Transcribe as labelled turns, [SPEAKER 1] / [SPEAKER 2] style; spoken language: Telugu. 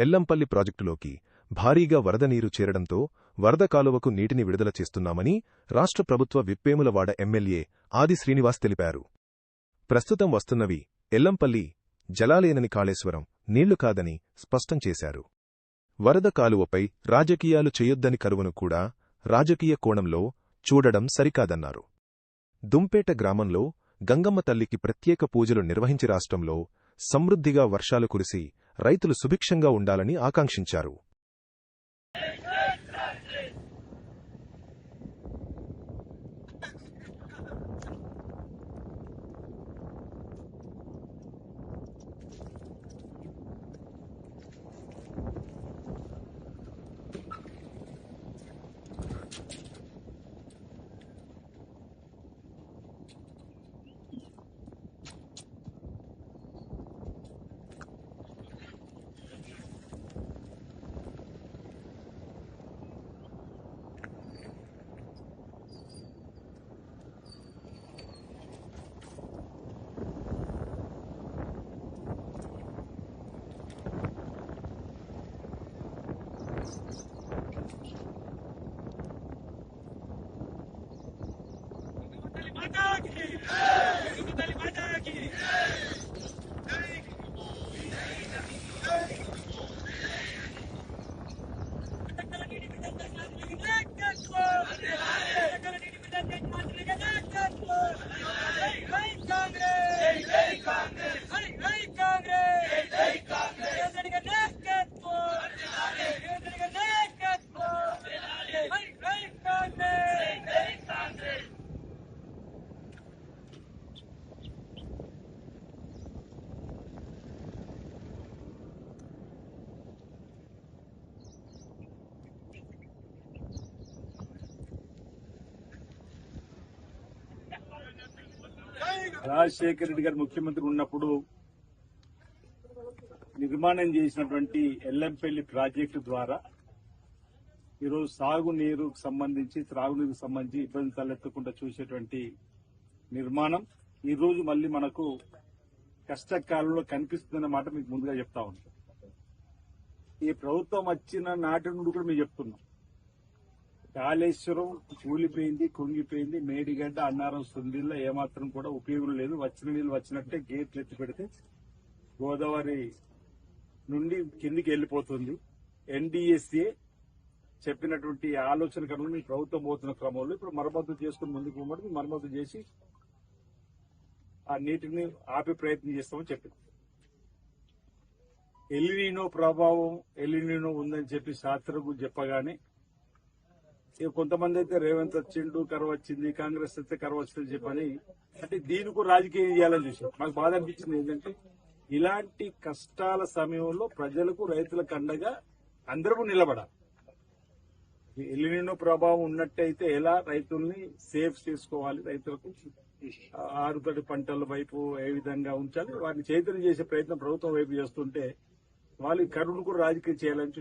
[SPEAKER 1] ఎల్లంపల్లి ప్రాజెక్టులోకి భారీగా వరద నీరు చేరడంతో వరద కాలువకు నీటిని విడుదల చేస్తున్నామని రాష్ట్ర ప్రభుత్వ విప్పేములవాడ ఎమ్మెల్యే ఆది శ్రీనివాస్ తెలిపారు. ప్రస్తుతం వస్తున్నవి ఎల్లంపల్లి జలాలేనని కాళేశ్వరం నీళ్లు కాదని స్పష్టం చేశారు. వరద కాలువపై రాజకీయాలు చేయొద్దని కరువును కూడా రాజకీయ కోణంలో చూడడం సరికాదన్నారు. దుంపేట గ్రామంలో గంగమ్మ తల్లికి ప్రత్యేక పూజలు నిర్వహించి రాష్ట్రంలో సమృద్ధిగా వర్షాలు కురిసి రైతులు సుభిక్షంగా ఉండాలని ఆకాంక్షించారు.
[SPEAKER 2] రాజశేఖర రెడ్డి గారు ముఖ్యమంత్రి ఉన్నప్పుడు నిర్మాణం చేసినటువంటి ఎల్లంపల్లి ప్రాజెక్టు ద్వారా ఈరోజు సాగునీరుకు సంబంధించి త్రాగునీరుకు సంబంధించి ఇబ్బంది తలెత్తకుండా చూసేటువంటి నిర్మాణం ఈరోజు మళ్లీ మనకు కష్టకాలంలో కనిపిస్తుందన్నమాట మీకు ముందుగా చెప్తా ఉన్నాం. ఈ ప్రభుత్వం వచ్చిన నాటి నుండి కూడా మేము చెప్తున్నాం, కాళేశ్వరం కూలిపోయింది, కుంగిపోయింది, మేడిగడ్డ, అన్నారం, సుందిల్ల ఏమాత్రం కూడా ఉపయోగం లేదు. వచ్చిన నీళ్ళు వచ్చినట్టే గేట్లు ఎత్తి పెడితే గోదావరి నుండి కిందికి వెళ్లిపోతుంది. ఎన్డీఎస్ఏ చెప్పినటువంటి ఆలోచన కనుక మీ ప్రభుత్వం పోతున్న క్రమంలో ఇప్పుడు మరమ్మతు చేసుకుని ముందుకు పోమని మరమ్మతు చేసి ఆ నీటిని ఆపే ప్రయత్నం చేస్తామని చెప్పింది. ఎల్నినో ప్రభావం ఎల్నినో ఉందని చెప్పి శాస్త్రజ్ఞులు చెప్పగానే కొంతమంది అయితే రేవంత్ వచ్చిండు, కరువు వచ్చింది, కాంగ్రెస్ వస్తే కరువు వచ్చిందని చెప్పని అంటే దీనికి రాజకీయం చేయాలని చూసాం. మాకు బాధ అనిపించింది ఏంటంటే ఇలాంటి కష్టాల సమయంలో ప్రజలకు రైతులకు అండగా అందరూ నిలబడాలి. ఎల్నినో ప్రభావం ఉన్నట్టయితే ఎలా రైతుల్ని సేఫ్ చేసుకోవాలి, రైతులకు ఆరుతడి పంటల వైపు ఏ విధంగా ఉంచాలి, వారిని చైతన్యం చేసే ప్రయత్నం ప్రభుత్వం వైపు చేస్తుంటే వాళ్ళు కరువును కూడా రాజకీయం చేయాలని